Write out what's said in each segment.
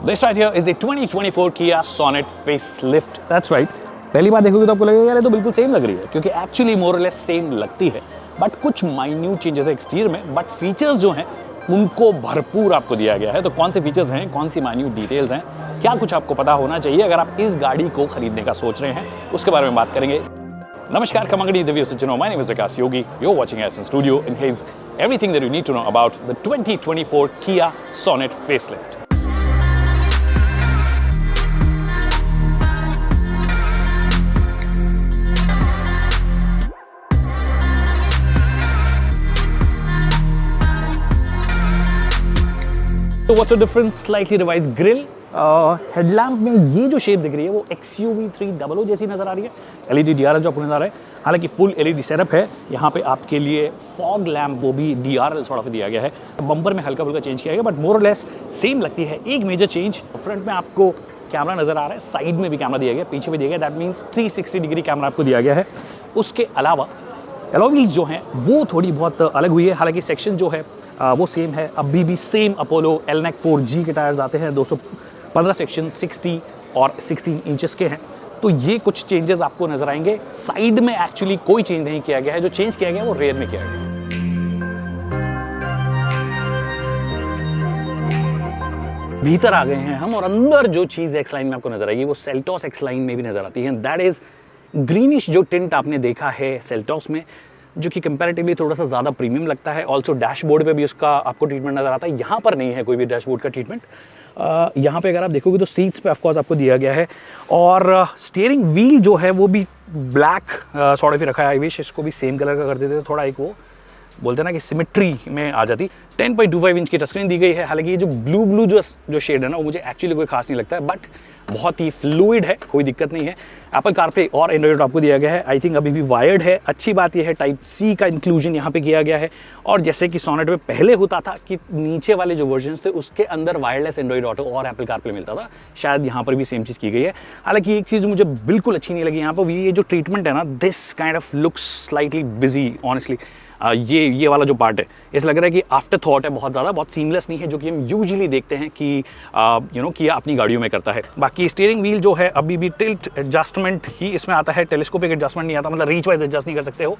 This right here is the 2024 Kia Sonet facelift. That's right. पहली बार देखोगे तो आपको लगेगा यार ये तो बिल्कुल सेम लग रही है, क्योंकि एक्चुअली मोर और लेस सेम लगती है, बट कुछ माइन्यूट चेंजेस है एक्सटीरियर में, बट फीचर्स जो हैं उनको भरपूर आपको दिया गया है। तो कौन से फीचर्स हैं, कौन सी माइन्यूट डिटेल्स हैं, क्या कुछ आपको पता होना चाहिए अगर आप इस गाड़ी को खरीदने का सोच रहे हैं, उसके बारे में बात करेंगे। नमस्कार, Kamangadi Divya Suchino. My name is Vikas Yogi. You're watching Essence Studio, and here's everything that you need to know about the 2024 Kia Sonet facelift. तो what's the difference? Slightly revised grille. Headlamp में ये जो shape दिख रही है वो XUV 300 जैसी नजर आ रही है। LED DRL जो आपको नजर आ रहा है, हालांकि फुल LED सेटअप है। यहाँ पे आपके लिए फॉग लैम्प वो भी DRL सॉर्ट ऑफ दिया गया है। बम्पर में हल्का फुल्का चेंज किया गया, बट मोर और लेस सेम लगती है। एक मेजर चेंज, फ्रंट में आपको कैमरा नजर आ रहा है, साइड में भी कैमरा दिया गया, पीछे भी दिया गया। दैट मीन्स 360 डिग्री कैमरा आपको दिया गया है। उसके अलावा अलॉय व्हील्स जो हैं वो थोड़ी बहुत अलग हुई है, हालांकि सेक्शन जो है वो सेम है। अभी भी सेम अपोलो एलनेक 4G के टायर्स आते हैं, 215 सेक्शन 60 और 16 इंचेस के हैं। तो ये कुछ चेंजेस आपको नजर आएंगे। साइड में एक्चुअली कोई चेंज नहीं किया गया है, जो चेंज किया गया है वो रेयर में किया गया है। भीतर आ गए हैं हम, और अंदर जो चीज एक्स लाइन में आपको नजर आएगी वो सेल्टॉस एक्स लाइन में भी नजर आती है। दैट इज ग्रीनिश जो टिंट आपने देखा है सेल्टॉस में, जो कि कंपैरेटिवली थोड़ा सा ज़्यादा प्रीमियम लगता है। ऑल्सो डैशबोर्ड पे भी उसका आपको ट्रीटमेंट नजर आता है। यहाँ पर नहीं है कोई भी डैशबोर्ड का ट्रीटमेंट। यहाँ पे अगर आप देखोगे तो सीट्स पे ऑफकोर्स आपको दिया गया है, और स्टीयरिंग व्हील जो है वो भी ब्लैक सॉर्ट ऑफ ही रखा है। आई विश इसको भी सेम कलर का कर देते, थोड़ा एक वो बोलते हैं ना कि सिमेट्री में आ जाती। 10.25 इंच की टच स्क्रीन दी गई है। हालांकि ये जो ब्लू जो शेड है ना वो मुझे एक्चुअली कोई खास नहीं लगता है, बट बहुत ही फ्लूइड है, कोई दिक्कत नहीं है। एप्पल कारप्ले और एंड्रॉइड आपको दिया गया है। आई थिंक अभी भी वायर्ड है। अच्छी बात यह है टाइप C का इंक्लूजन यहाँ पे किया गया है, और जैसे कि सोनेट में पहले होता था कि नीचे वाले जो वर्जन्स थे उसके अंदर वायरलेस एंड्रॉइड ऑटो और एप्पल कारप्ले मिलता था, शायद यहाँ पर भी सेम चीज़ की गई है। हालांकि एक चीज़ मुझे बिल्कुल अच्छी नहीं लगी यहाँ पर, ये जो ट्रीटमेंट है ना, this kind of looks slightly busy honestly. ये वाला जो पार्ट है ऐसा लग रहा है कि आफ्टर थॉट है, बहुत ज़्यादा, बहुत सीमलेस नहीं है, जो कि हम यूजुअली देखते हैं कि किया अपनी गाड़ियों में करता है। बाकी स्टीयरिंग व्हील जो है अभी भी टिल्ट एडजस्टमेंट ही इसमें आता है, टेलीस्कोपिक एडजस्टमेंट नहीं आता, मतलब रीच वाइज एडजस्ट नहीं कर सकते हो।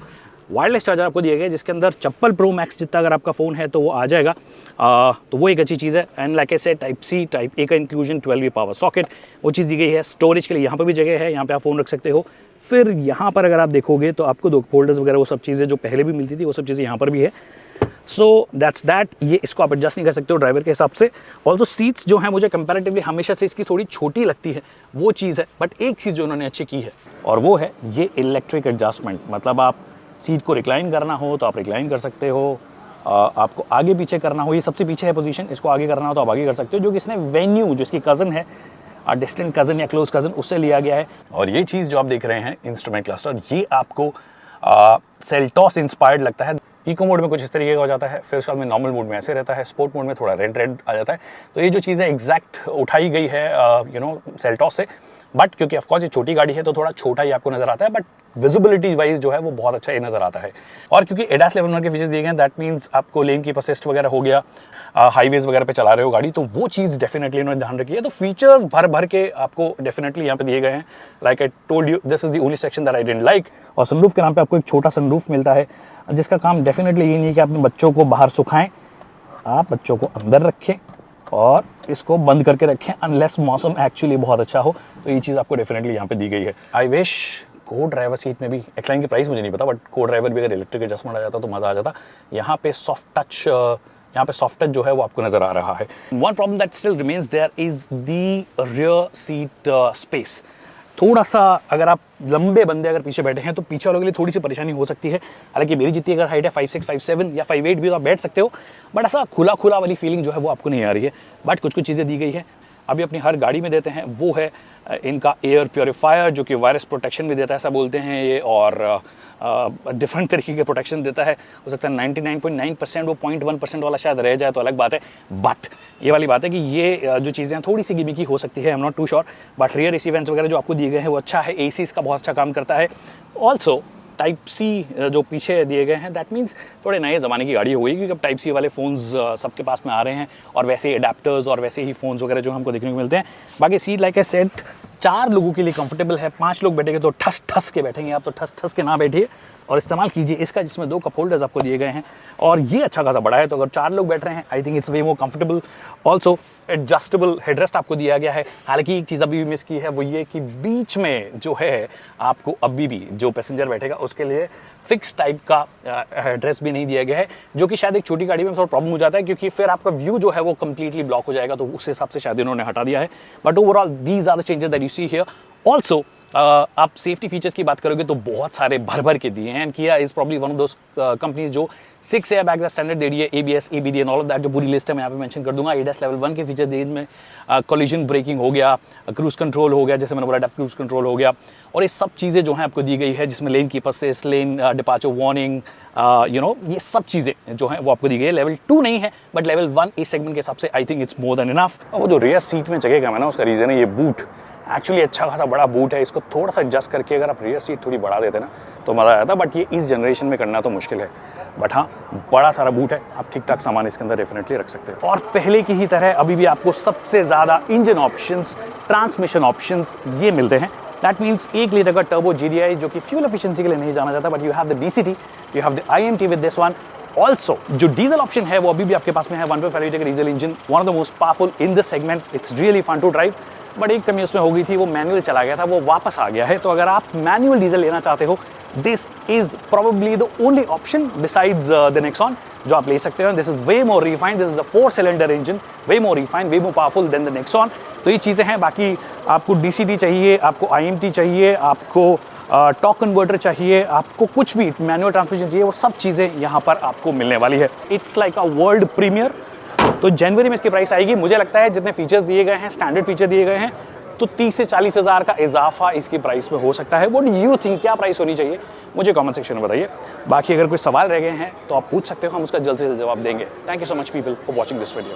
वायरलेस चार्जर आपको दिया गया है, जिसके अंदर चप्पल प्रो मैक्स जितना अगर आपका फ़ोन है तो वो आ जाएगा। तो वो एक अच्छी चीज़ है। And like I said, type C type A का इंक्लूजन, 12V पावर सॉकेट वो चीज़ दी गई है। स्टोरेज के लिए यहाँ पर भी जगह है, यहाँ पर आप फ़ोन रख सकते हो। फिर यहाँ पर अगर आप देखोगे तो आपको 2 फोल्डर्स वगैरह वो सब चीज़ें जो पहले भी मिलती थी वो सब चीज़ें यहाँ पर भी है। So that's that. ये इसको आप एडजस्ट नहीं कर सकते हो ड्राइवर के हिसाब से। ऑल्सो सीट्स जो हैं मुझे कंपैरेटिवली हमेशा से इसकी थोड़ी छोटी लगती है, वो चीज़ है। बट एक चीज़ जो उन्होंने अच्छी की है और वो है ये इलेक्ट्रिक एडजस्टमेंट। मतलब आप सीट को रिक्लाइन करना हो तो आप रिक्लाइन कर सकते हो, आपको आगे पीछे करना हो, ये सबसे पीछे है पोजीशन, इसको आगे करना हो तो आप आगे कर सकते हो। जो कि इसने वेन्यू जो इसकी कज़न है, डिस्टेंट कज़न या क्लोज कज़न, उससे लिया गया है। और ये चीज़ जो आप देख रहे हैं इंस्ट्रूमेंट क्लस्टर, ये आपको सेल्टॉस इंस्पायर्ड लगता है। इको मोड में कुछ इस तरीके का हो जाता है, फिर उसके बाद में नॉर्मल मोड में ऐसे रहता है, स्पोर्ट मोड में थोड़ा रेड आ जाता है। तो ये जो चीज़ है एग्जैक्ट उठाई गई है सेल्टॉस से, बट क्योंकि ऑफकोर्स ये छोटी गाड़ी है तो थोड़ा छोटा ही आपको नजर आता है, बट विजिबिलिटी वाइज जो है वो बहुत अच्छा ये नजर आता है। और क्योंकि ADAS लेवल 1 के फीचर्स दिए गए हैं, दैट मीन्स आपको लेन कीप असिस्ट वगैरह हो गया, हाईवेज वगैरह पे चला रहे हो गाड़ी, तो वो चीज़ डेफिनेटली उन्होंने ध्यान रखी है। तो फीचर्स भर के आपको डेफिनेटली यहाँ पे दिए गए हैं। Like I told you, this is the only section that I didn't like. और सनरूफ के नाम पे आपको एक छोटा सनरूफ मिलता है, जिसका काम डेफिनेटली ये नहीं है कि अपने बच्चों को बाहर सुखाएं, आप बच्चों को अंदर रखें और इसको बंद करके रखें, अनलेस मौसम एक्चुअली बहुत अच्छा हो। तो ये चीज़ आपको डेफिनेटली यहाँ पे दी गई है। आई विश को ड्राइवर सीट में भी, एक्सलाइन की प्राइस मुझे नहीं पता, बट को ड्राइवर भी अगर इलेक्ट्रिक एडजस्टमेंट आ जाता तो मज़ा आ जाता। यहाँ पे सॉफ्ट टच जो है वो आपको नज़र आ रहा है। One problem that still remains there is the rear seat space. थोड़ा सा अगर आप लंबे बंदे अगर पीछे बैठे हैं तो पीछे वालों के लिए थोड़ी सी परेशानी हो सकती है। हालांकि मेरी जितनी अगर हाइट है 5'6", 5'7" या 5'8" भी तो आप बैठ सकते हो, बट ऐसा खुला वाली फीलिंग जो है वो आपको नहीं आ रही है। बट कुछ चीज़ें दी गई है, अभी अपनी हर गाड़ी में देते हैं, वो है इनका एयर प्योरीफायर, जो कि वायरस प्रोटेक्शन भी देता है, ऐसा बोलते हैं ये, और डिफरेंट तरीके के प्रोटेक्शन देता है। हो सकता है 99.9%, वो 0.1% वाला शायद रह जाए तो अलग बात है। बट ये वाली बात है कि ये जो चीज़ें हैं थोड़ी सी गिमिकी हो सकती है, I am not too sure. But rear AC vents वगैरह जो आपको दिए गए हैं वो अच्छा है, AC इसका बहुत अच्छा काम करता है। ऑल्सो टाइप सी जो पीछे दिए गए हैं, दैट मीन्स थोड़े नए ज़माने की गाड़ी हो गई, क्योंकि अब टाइप सी वाले फ़ोन्स सबके पास में आ रहे हैं और वैसे ही अडेप्टर्स और वैसे ही फ़ोन्स वगैरह जो हमको देखने को मिलते हैं। बाकी सीट लाइक ए सेट 4 लोगों के लिए कंफर्टेबल है। 5 लोग बैठेंगे तो ठस ठस के बैठेंगे आप, तो ठस ठस के ना बैठिए और इस्तेमाल कीजिए इसका, जिसमें 2 कप होल्डर्स आपको दिए गए हैं और ये अच्छा खासा बड़ा है। तो अगर 4 लोग बैठ रहे हैं, I think it's way more comfortable. Also adjustable headrest आपको दिया गया है। हालांकि एक चीज़ अभी भी मिस की है, वो ये कि बीच में जो है आपको अभी भी जो पैसेंजर बैठेगा उसके लिए फिक्स टाइप का हेडरेस्ट भी नहीं दिया गया है, जो कि शायद एक छोटी गाड़ी में थोड़ा प्रॉब्लम हो जाता है, क्योंकि फिर आपका व्यू जो है वो कंप्लीटली ब्लॉक हो जाएगा। तो उस हिसाब से शायद इन्होंने हटा दिया है। But overall these are the changes that you see here. Also आप सेफ्टी फीचर्स की बात करोगे तो बहुत सारे भर भर के दिए हैं। एंड किया is probably one of those companies जो 6 एयर बैग्स स्टैंडर्ड दे रही है, ABS, ABD and all of that, जो पूरी लिस्ट है मैं यहाँ पे मेंशन कर दूंगा। ADAS लेवल 1 के फीचर दे में कोलिजन ब्रेकिंग हो गया, क्रूज कंट्रोल हो गया, जैसे मैंने बोला क्रूज कंट्रोल हो गया, और ये सब चीज़ें जो हैं आपको दी गई है, जिसमें lane keeper assist, lane departure warning, ये सब चीज़ें जो हैं वो आपको दी गई है। लेवल 2 नहीं है, बट लेवल 1 इस सेगमेंट के हिसाब से I think it's more than enough. वो जो रियर सीट में जगह कम है ना, उसका रीज़न है ये बूट। एक्चुअली अच्छा खासा बड़ा बूट है, इसको थोड़ा सा एडजस्ट करके अगर आप रियर सीट थोड़ी बढ़ा देते ना तो मज़ा आया था। बट ये इस जनरेशन में करना तो मुश्किल है। बट हाँ, बड़ा सारा बूट है, आप ठीक ठाक सामान इसके अंदर डेफिनेटली रख सकते हो। और पहले की ही तरह अभी भी आपको सबसे ज़्यादा इंजन ऑप्शंस, ट्रांसमिशन ऑप्शंस ये मिलते हैं। दैट मीन्स 1 लीटर का टर्बो GDI, जो कि फ्यूल एफिशिएंसी के लिए नहीं जाना जाता, but you have the DCT, you have the IMT with this one. Also जो डीजल ऑप्शन है वो अभी भी आपके पास में है। 1.5 लीटर का diesel engine, one of the most powerful in this segment. It's really fun to drive. But एक कमी उसमें हो गई थी, वो मैनुअल चला गया था, वो वापस आ गया है। तो अगर आप मैनुअल डीजल लेना चाहते हो, this is probably the only option besides the Nexon जो आप ले सकते हो। This is way more refined, this is a 4 cylinder engine, way more refined, way more powerful than the Nexon. तो ये चीज़ें हैं। बाकी आपको DCT चाहिए, आपको IMT चाहिए, आपको टॉर्क कन्वर्टर चाहिए, आपको कुछ भी मैनुअल ट्रांसमिशन चाहिए, वो सब चीज़ें यहाँ पर आपको मिलने वाली है। It's like a world premiere. तो जनवरी में इसकी प्राइस आएगी। मुझे लगता है जितने फीचर्स दिए गए हैं, स्टैंडर्ड फीचर दिए गए हैं, तो 30 से 40 हज़ार का इजाफा इसकी प्राइस में हो सकता है। व्हाट डू यू थिंक, क्या प्राइस होनी चाहिए, मुझे कमेंट सेक्शन में बताइए। बाकी अगर कोई सवाल रह गए हैं तो आप पूछ सकते हो, हम उसका जल्द से जल्द जवाब देंगे। Thank you so much people for watching this video.